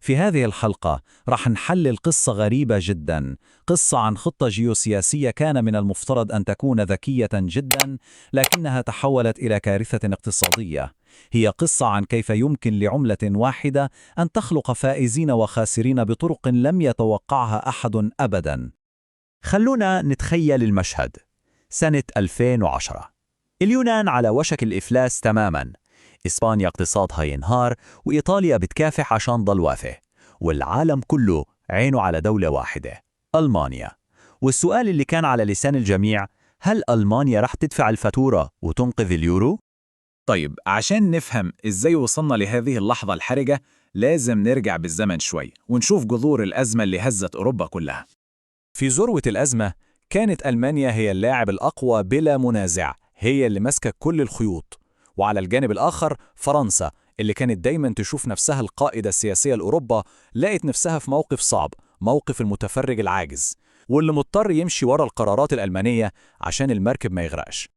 في هذه الحلقة رح نحلل قصة غريبة جدا، قصة عن خطة جيوسياسية كان من المفترض أن تكون ذكية جدا، لكنها تحولت إلى كارثة اقتصادية. هي قصة عن كيف يمكن لعملة واحدة أن تخلق فائزين وخاسرين بطرق لم يتوقعها أحد أبدا. خلونا نتخيل المشهد. سنة 2010، اليونان على وشك الإفلاس تماماً. إسبانيا اقتصادها ينهار، وإيطاليا بتكافح عشان ضل واقفة، والعالم كله عينه على دولة واحدة، ألمانيا. والسؤال اللي كان على لسان الجميع: هل ألمانيا رح تدفع الفاتورة وتنقذ اليورو؟ طيب، عشان نفهم إزاي وصلنا لهذه اللحظة الحرجة لازم نرجع بالزمن شوي ونشوف جذور الأزمة اللي هزت أوروبا كلها. في ذروة الأزمة كانت ألمانيا هي اللاعب الأقوى بلا منازع، هي اللي ماسكة كل الخيوط. وعلى الجانب الآخر فرنسا اللي كانت دايما تشوف نفسها القائدة السياسية لأوروبا، لقت نفسها في موقف صعب، موقف المتفرج العاجز، واللي مضطر يمشي ورا القرارات الألمانية عشان المركب ما يغرقش.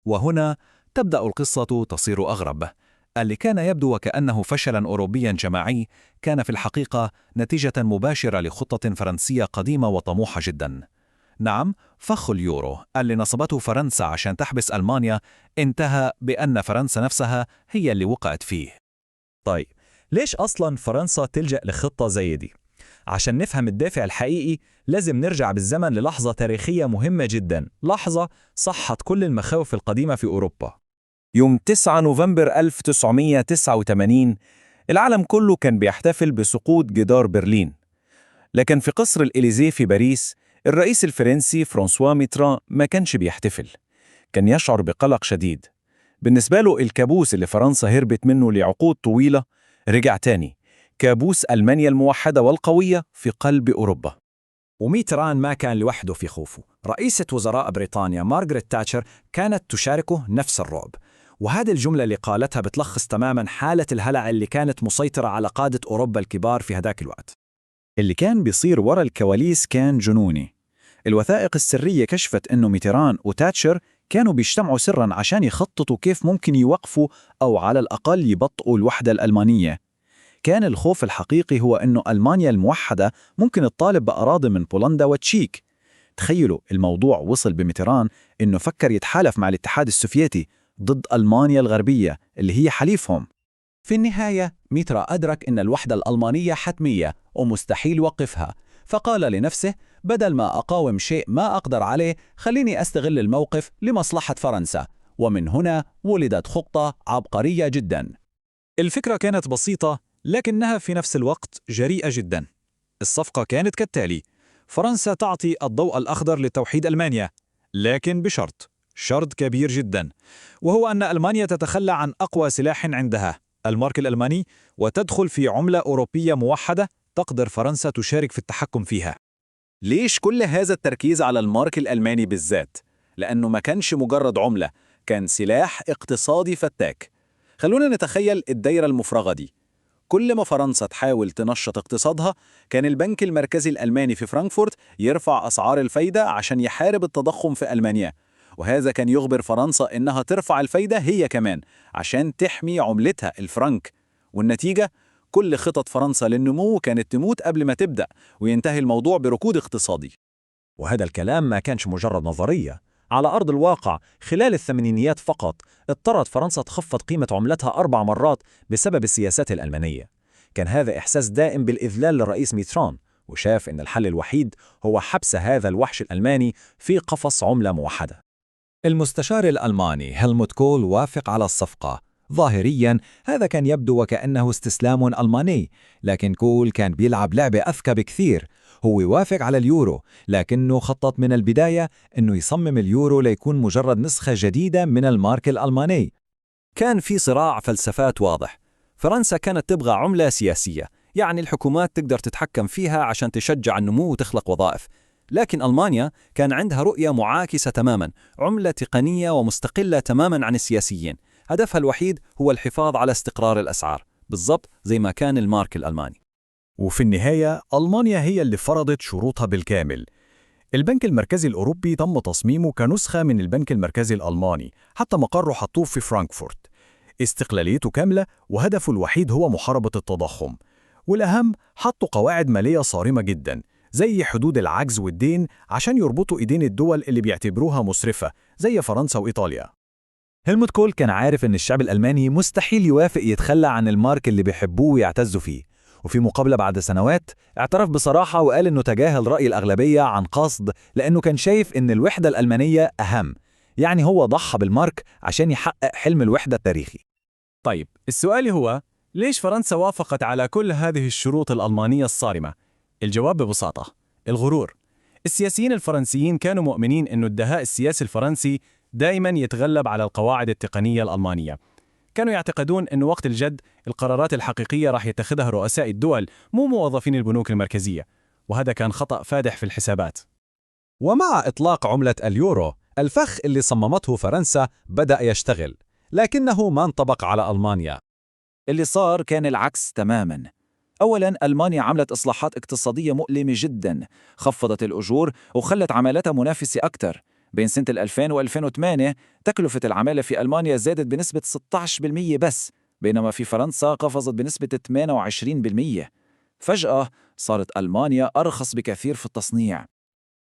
وهنا تبدأ القصة تصير أغرب. اللي كان يبدو وكأنه فشلا أوروبيا جماعي كان في الحقيقة نتيجة مباشرة لخطة فرنسية قديمة وطموحة جدا. نعم، فخ اليورو اللي نصبته فرنسا عشان تحبس ألمانيا انتهى بأن فرنسا نفسها هي اللي وقعت فيه. طيب، ليش أصلاً فرنسا تلجأ لخطة زي دي؟ عشان نفهم الدافع الحقيقي لازم نرجع بالزمن للحظة تاريخية مهمة جداً، لحظة صحت كل المخاوف القديمة في أوروبا. يوم 9 نوفمبر 1989 العالم كله كان بيحتفل بسقوط جدار برلين، لكن في قصر الإليزيه في باريس الرئيس الفرنسي فرانسوا ميتران ما كانش بيحتفل، كان يشعر بقلق شديد. بالنسبة له الكابوس اللي فرنسا هربت منه لعقود طويلة رجع تاني، كابوس ألمانيا الموحدة والقوية في قلب أوروبا. وميتران ما كان لوحده في خوفه، رئيسة وزراء بريطانيا مارغريت تاتشر كانت تشاركه نفس الرعب. وهذه الجملة اللي قالتها بتلخص تماما حالة الهلع اللي كانت مسيطرة على قادة أوروبا الكبار في هذاك الوقت. اللي كان بيصير ورا الكواليس كان جنوني. الوثائق السرية كشفت إنه ميتران وتاتشر كانوا بيجتمعوا سراً عشان يخططوا كيف ممكن يوقفوا أو على الأقل يبطئوا الوحدة الألمانية. كان الخوف الحقيقي هو إنه ألمانيا الموحدة ممكن تطالب بأراضي من بولندا وتشيك. تخيلوا الموضوع وصل بميتران إنه فكر يتحالف مع الاتحاد السوفيتي ضد ألمانيا الغربية اللي هي حليفهم. في النهاية ميترا أدرك أن الوحدة الألمانية حتمية ومستحيل وقفها، فقال لنفسه: بدل ما أقاوم شيء ما أقدر عليه، خليني أستغل الموقف لمصلحة فرنسا. ومن هنا ولدت خطة عبقرية جدا. الفكرة كانت بسيطة لكنها في نفس الوقت جريئة جدا. الصفقة كانت كالتالي: فرنسا تعطي الضوء الأخضر لتوحيد ألمانيا، لكن شرط كبير جدا، وهو أن ألمانيا تتخلى عن أقوى سلاح عندها، المارك الألماني، وتدخل في عملة أوروبية موحدة تقدر فرنسا تشارك في التحكم فيها. ليش كل هذا التركيز على المارك الألماني بالذات؟ لأنه ما كانش مجرد عملة، كان سلاح اقتصادي فتاك. خلونا نتخيل الدايرة المفرغة دي. كل ما فرنسا تحاول تنشط اقتصادها، كان البنك المركزي الألماني في فرانكفورت يرفع أسعار الفايدة عشان يحارب التضخم في ألمانيا، وهذا كان يجبر فرنسا إنها ترفع الفايدة هي كمان عشان تحمي عملتها الفرنك. والنتيجة، كل خطط فرنسا للنمو كانت تموت قبل ما تبدأ، وينتهي الموضوع بركود اقتصادي. وهذا الكلام ما كانش مجرد نظرية. على أرض الواقع خلال الثمانينيات فقط اضطرت فرنسا تخفض قيمة عملتها 4 مرات بسبب السياسات الألمانية. كان هذا إحساس دائم بالإذلال للرئيس ميتران، وشاف إن الحل الوحيد هو حبس هذا الوحش الألماني في قفص عملة موحدة. المستشار الألماني هيلموت كول وافق على الصفقة. ظاهرياً هذا كان يبدو وكأنه استسلام ألماني، لكن كول كان بيلعب لعبة أذكى بكثير. هو يوافق على اليورو، لكنه خطط من البداية أنه يصمم اليورو ليكون مجرد نسخة جديدة من المارك الألماني. كان في صراع فلسفات واضح. فرنسا كانت تبغى عملة سياسية، يعني الحكومات تقدر تتحكم فيها عشان تشجع النمو وتخلق وظائف. لكن ألمانيا كان عندها رؤية معاكسة تماما، عملة تقنية ومستقلة تماما عن السياسيين. هدفها الوحيد هو الحفاظ على استقرار الأسعار، بالضبط زي ما كان المارك الألماني. وفي النهاية ألمانيا هي اللي فرضت شروطها بالكامل. البنك المركزي الأوروبي تم تصميمه كنسخة من البنك المركزي الألماني، حتى مقره حطوه في فرانكفورت. استقلاليته كاملة، وهدفه الوحيد هو محاربة التضخم. والأهم حطوا قواعد مالية صارمة جدا زي حدود العجز والدين عشان يربطوا إيدين الدول اللي بيعتبروها مسرفة زي فرنسا وإيطاليا. هلموت كول كان عارف إن الشعب الألماني مستحيل يوافق يتخلى عن المارك اللي بيحبوه ويعتزوا فيه، وفي مقابلة بعد سنوات اعترف بصراحة وقال إنه تجاهل رأي الأغلبية عن قصد لأنه كان شايف إن الوحدة الألمانية أهم، يعني هو ضحى بالمارك عشان يحقق حلم الوحدة التاريخي. طيب السؤال هو ليش فرنسا وافقت على كل هذه الشروط الألمانية الصارمة؟ الجواب ببساطة الغرور. السياسيين الفرنسيين كانوا مؤمنين أن الدهاء السياسي الفرنسي دائما يتغلب على القواعد التقنية الألمانية. كانوا يعتقدون أن وقت الجد القرارات الحقيقية راح يتخذها رؤساء الدول مو موظفين البنوك المركزية، وهذا كان خطأ فادح في الحسابات. ومع إطلاق عملة اليورو، الفخ اللي صممته فرنسا بدأ يشتغل، لكنه ما انطبق على ألمانيا. اللي صار كان العكس تماماً. أولاً ألمانيا عملت إصلاحات اقتصادية مؤلمة جداً، خفضت الأجور وخلت عمالتها منافسة أكثر. بين سنة 2000 و2008 تكلفة العمالة في ألمانيا زادت بنسبة 16% بس، بينما في فرنسا قفزت بنسبة 28%. فجأة صارت ألمانيا أرخص بكثير في التصنيع.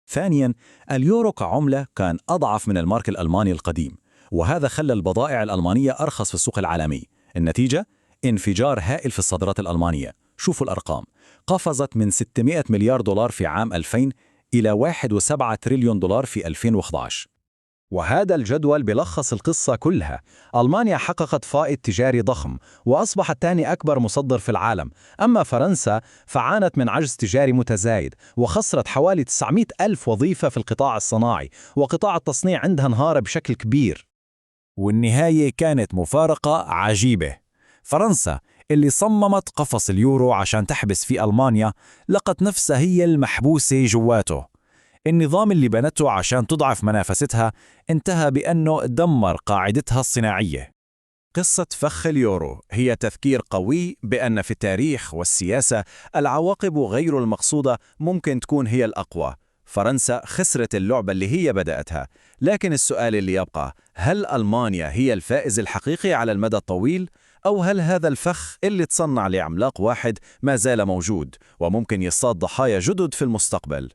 ثانياً، اليورو كعملة كان أضعف من المارك الألماني القديم، وهذا خلى البضائع الألمانية أرخص في السوق العالمي. النتيجة؟ انفجار هائل في الصادرات الألمانية. شوفوا الأرقام، قفزت من 600 مليار دولار في عام 2000 إلى 1.7 تريليون دولار في 2011. وهذا الجدول بيلخص القصة كلها. ألمانيا حققت فائض تجاري ضخم وأصبحت ثاني أكبر مصدر في العالم، أما فرنسا فعانت من عجز تجاري متزايد وخسرت حوالي 900 ألف وظيفة في القطاع الصناعي، وقطاع التصنيع عندها انهار بشكل كبير. والنهاية كانت مفارقة عجيبة. فرنسا اللي صممت قفص اليورو عشان تحبس في ألمانيا لقت نفسها هي المحبوسة جواته. النظام اللي بنته عشان تضعف منافستها انتهى بأنه دمر قاعدتها الصناعية. قصة فخ اليورو هي تذكير قوي بأن في التاريخ والسياسة العواقب غير المقصودة ممكن تكون هي الأقوى. فرنسا خسرت اللعبة اللي هي بدأتها، لكن السؤال اللي يبقى، هل ألمانيا هي الفائز الحقيقي على المدى الطويل؟ أو هل هذا الفخ اللي تصنع لعملاق واحد ما زال موجود وممكن يصطاد ضحايا جدد في المستقبل؟